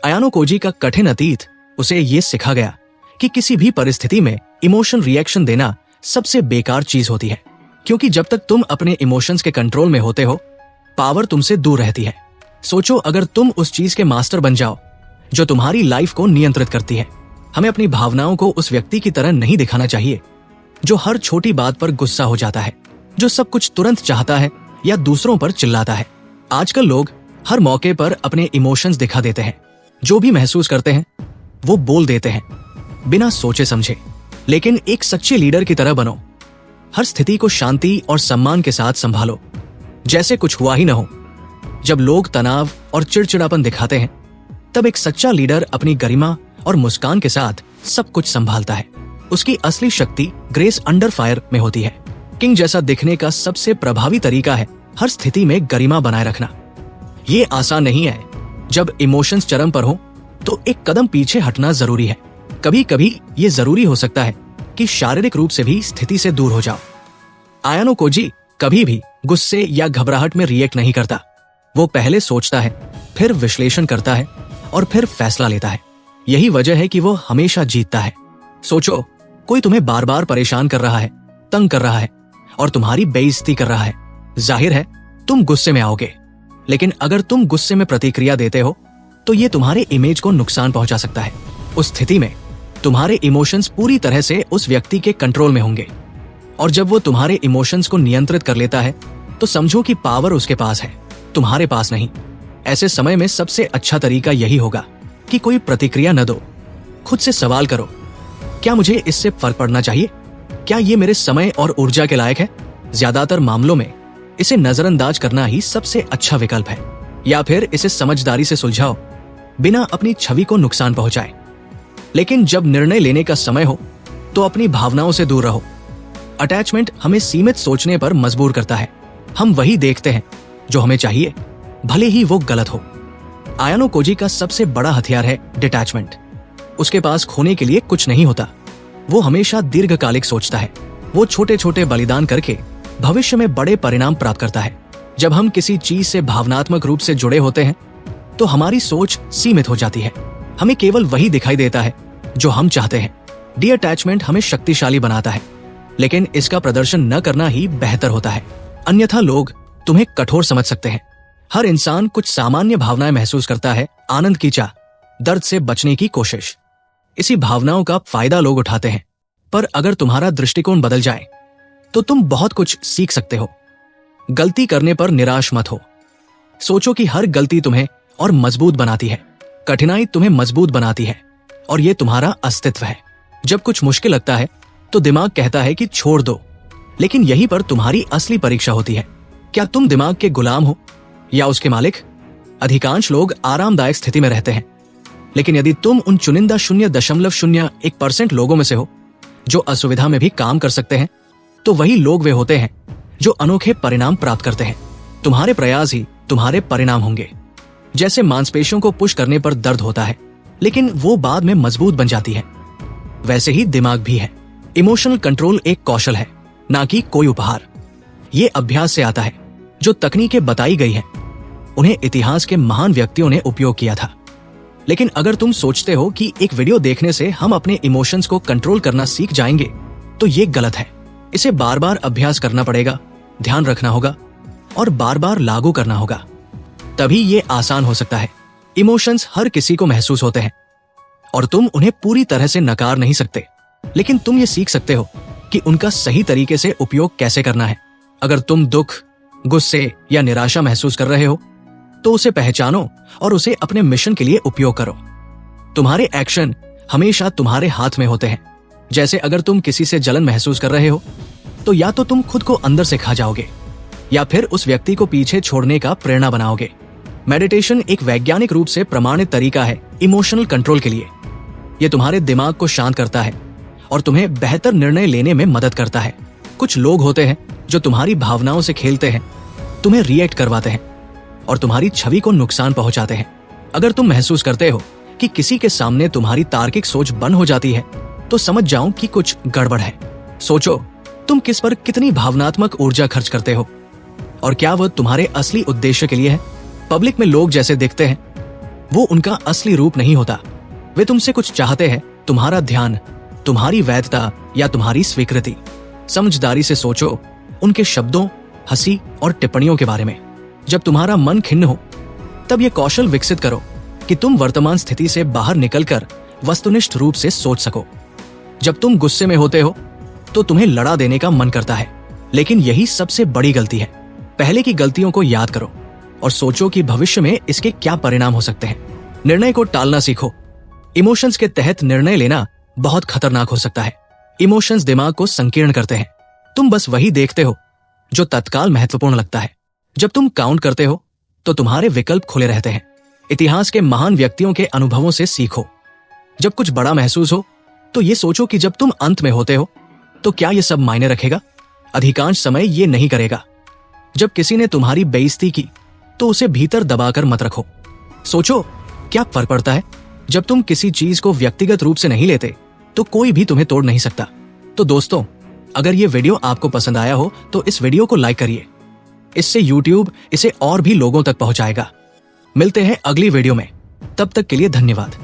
आयानो Cozi का कठिन अतीत उसे ये सिखा गया कि किसी भी परिस्थिति में इमोशन रिएक्शन देना सबसे बेकार चीज होती है, क्योंकि जब तक तुम अपने इमोशंस के कंट्रोल में होते हो, पावर तुमसे दूर रहती है। सोचो, अगर तुम उस चीज के मास्टर बन जाओ जो तुम्हारी लाइफ को नियंत्रित करती है। हमें अपनी भावनाओं को उस व्यक्ति की तरह नहीं दिखाना चाहिए जो हर छोटी बात पर गुस्सा हो जाता है, जो सब कुछ तुरंत चाहता है या दूसरों पर चिल्लाता है। आजकल लोग हर मौके पर अपने इमोशंस दिखा देते हैं, जो भी महसूस करते हैं वो बोल देते हैं बिना सोचे समझे। लेकिन एक सच्चे लीडर की तरह बनो, हर स्थिति को शांति और सम्मान के साथ संभालो, जैसे कुछ हुआ ही न हो। जब लोग तनाव और चिड़चिड़ापन दिखाते हैं, तब एक सच्चा लीडर अपनी गरिमा और मुस्कान के साथ सब कुछ संभालता है। उसकी असली शक्ति ग्रेस अंडर फायर में होती है। किंग जैसा दिखने का सबसे प्रभावी तरीका है हर स्थिति में गरिमा बनाए रखना। ये आसान नहीं है। जब इमोशंस चरम पर हो तो एक कदम पीछे हटना जरूरी है। कभी कभी ये जरूरी हो सकता है कि शारीरिक रूप से भी स्थिति से दूर हो जाओ। आयानो कोजी कभी भी गुस्से या घबराहट में रिएक्ट नहीं करता। वो पहले सोचता है, फिर विश्लेषण करता है और फिर फैसला लेता है। यही वजह है कि वो हमेशा जीतता है। सोचो, कोई तुम्हें बार बार परेशान कर रहा है, तंग कर रहा है और तुम्हारी बेइज्जती कर रहा है। जाहिर है तुम गुस्से में आओगे, लेकिन अगर तुम गुस्से में प्रतिक्रिया देते हो तो ये तुम्हारे इमेज को नुकसान पहुंचा सकता है। उस स्थिति में तुम्हारे इमोशंस पूरी तरह से उस व्यक्ति के कंट्रोल में होंगे, और जब वो तुम्हारे इमोशंस को नियंत्रित कर लेता है तो समझो कि पावर उसके पास है, तुम्हारे पास नहीं। ऐसे समय में सबसे अच्छा तरीका यही होगा कि कोई प्रतिक्रिया न दो। खुद से सवाल करो, क्या मुझे इससे फर्क पड़ना चाहिए? क्या ये मेरे समय और ऊर्जा के लायक है? ज्यादातर मामलों में इसे नजरअंदाज करना ही सबसे अच्छा विकल्प है, या फिर इसे समझदारी से सुलझाओ बिना अपनी छवि को नुकसान पहुंचाए। लेकिन जब निर्णय लेने का समय हो तो अपनी भावनाओं से दूर रहो। अटैचमेंट हमें सीमित सोचने पर मजबूर करता है। हम वही देखते हैं जो हमें चाहिए, भले ही वो गलत हो। आयानो कोजी का सबसे बड़ा हथियार है डिटैचमेंट। उसके पास खोने के लिए कुछ नहीं होता। वो हमेशा दीर्घकालिक सोचता है। वो छोटे छोटे बलिदान करके भविष्य में बड़े परिणाम प्राप्त करता है। जब हम किसी चीज से भावनात्मक रूप से जुड़े होते हैं तो हमारी सोच सीमित हो जाती है। हमें केवल वही दिखाई देता है जो हम चाहते हैं। डिअटैचमेंट हमें शक्तिशाली बनाता है, लेकिन इसका प्रदर्शन न करना ही बेहतर होता है, अन्यथा लोग तुम्हें कठोर समझ सकते हैं। हर इंसान कुछ सामान्य भावनाएं महसूस करता है, आनंद की चाह, दर्द से बचने की कोशिश। इसी भावनाओं का फायदा लोग उठाते हैं। पर अगर तुम्हारा दृष्टिकोण बदल जाए तो तुम बहुत कुछ सीख सकते हो। गलती करने पर निराश मत हो। सोचो कि हर गलती तुम्हें और मजबूत बनाती है। कठिनाई तुम्हें मजबूत बनाती है और ये तुम्हारा अस्तित्व है। जब कुछ मुश्किल लगता है तो दिमाग कहता है कि छोड़ दो, लेकिन यहीं पर तुम्हारी असली परीक्षा होती है। क्या तुम दिमाग के गुलाम हो या उसके मालिक? अधिकांश लोग आरामदायक स्थिति में रहते हैं, लेकिन यदि तुम उन चुनिंदा 0.01% लोगों में से हो जो असुविधा में भी काम कर सकते हैं, तो वही लोग वे होते हैं जो अनोखे परिणाम प्राप्त करते हैं। तुम्हारे प्रयास ही तुम्हारे परिणाम होंगे। जैसे मांसपेशियों को पुश करने पर दर्द होता है, लेकिन वो बाद में मजबूत बन जाती है, वैसे ही दिमाग भी है। इमोशनल कंट्रोल एक कौशल है, ना कि कोई उपहार। ये अभ्यास से आता है। जो तकनीकें बताई गई हैं, उन्हें इतिहास के महान व्यक्तियों ने उपयोग किया था। लेकिन अगर तुम सोचते हो कि एक वीडियो देखने से हम अपने इमोशंस को कंट्रोल करना सीख जाएंगे, तो ये गलत है। इसे बार बार अभ्यास करना पड़ेगा, ध्यान रखना होगा और बार बार लागू करना होगा, तभी ये आसान हो सकता है। इमोशंस हर किसी को महसूस होते हैं और तुम उन्हें पूरी तरह से नकार नहीं सकते, लेकिन तुम ये सीख सकते हो कि उनका सही तरीके से उपयोग कैसे करना है। अगर तुम दुख, गुस्से या निराशा महसूस कर रहे हो तो उसे पहचानो और उसे अपने मिशन के लिए उपयोग करो। तुम्हारे एक्शन हमेशा तुम्हारे हाथ में होते हैं। जैसे अगर तुम किसी से जलन महसूस कर रहे हो तो या तो तुम खुद को अंदर से खा जाओगे या फिर उस व्यक्ति को पीछे छोड़ने का प्रेरणा बनाओगे। मेडिटेशन एक वैज्ञानिक रूप से प्रमाणित तरीका है इमोशनल कंट्रोल के लिए। यह तुम्हारे दिमाग को शांत करता है और तुम्हें बेहतर निर्णय लेने में मदद करता है। कुछ लोग होते हैं जो तुम्हारी भावनाओं से खेलते हैं, तुम्हें रिएक्ट करवाते हैं और तुम्हारी छवि को नुकसान पहुंचाते हैं। अगर तुम महसूस करते हो कि किसी के सामने तुम्हारी तार्किक सोच बंद हो जाती है, तो समझ जाओ कि कुछ गड़बड़ है। सोचो, तुम किस पर कितनी भावनात्मक ऊर्जा खर्च करते हो और क्या वह तुम्हारे असली उद्देश्य के लिए है? पब्लिक में लोग जैसे दिखते हैं वो उनका असली रूप नहीं होता। वे तुमसे कुछ चाहते हैं, तुम्हारा ध्यान, तुम्हारी वैधता या तुम्हारी स्वीकृति। समझदारी से सोचो उनके शब्दों, हंसी और टिप्पणियों के बारे में। जब तुम्हारा मन खिन्न हो तब ये कौशल विकसित करो कि तुम वर्तमान स्थिति से बाहर निकलकर वस्तुनिष्ठ रूप से सोच सको। जब तुम गुस्से में होते हो तो तुम्हें लड़ा देने का मन करता है, लेकिन यही सबसे बड़ी गलती है। पहले की गलतियों को याद करो और सोचो कि भविष्य में इसके क्या परिणाम हो सकते हैं। निर्णय को टालना सीखो। इमोशंस के तहत निर्णय लेना बहुत खतरनाक हो सकता है। इमोशंस दिमाग को संकीर्ण करते हैं। तुम बस वही देखते हो जो तत्काल महत्वपूर्ण लगता है। जब तुम काउंट करते हो तो तुम्हारे विकल्प खुले रहते हैं। इतिहास के महान व्यक्तियों के अनुभवों से सीखो। जब कुछ बड़ा महसूस हो तो ये सोचो कि जब तुम अंत में होते हो तो क्या ये सब मायने रखेगा? अधिकांश समय ये नहीं करेगा। जब किसी ने तुम्हारी बेइज्जती की तो उसे भीतर दबाकर मत रखो। सोचो क्या फर्क पड़ता है? जब तुम किसी चीज को व्यक्तिगत रूप से नहीं लेते तो कोई भी तुम्हें तोड़ नहीं सकता। तो दोस्तों, अगर ये वीडियो आपको पसंद आया हो तो इस वीडियो को लाइक करिए। इससे YouTube इसे और भी लोगों तक पहुंचाएगा। मिलते हैं अगली वीडियो में। तब तक के लिए धन्यवाद।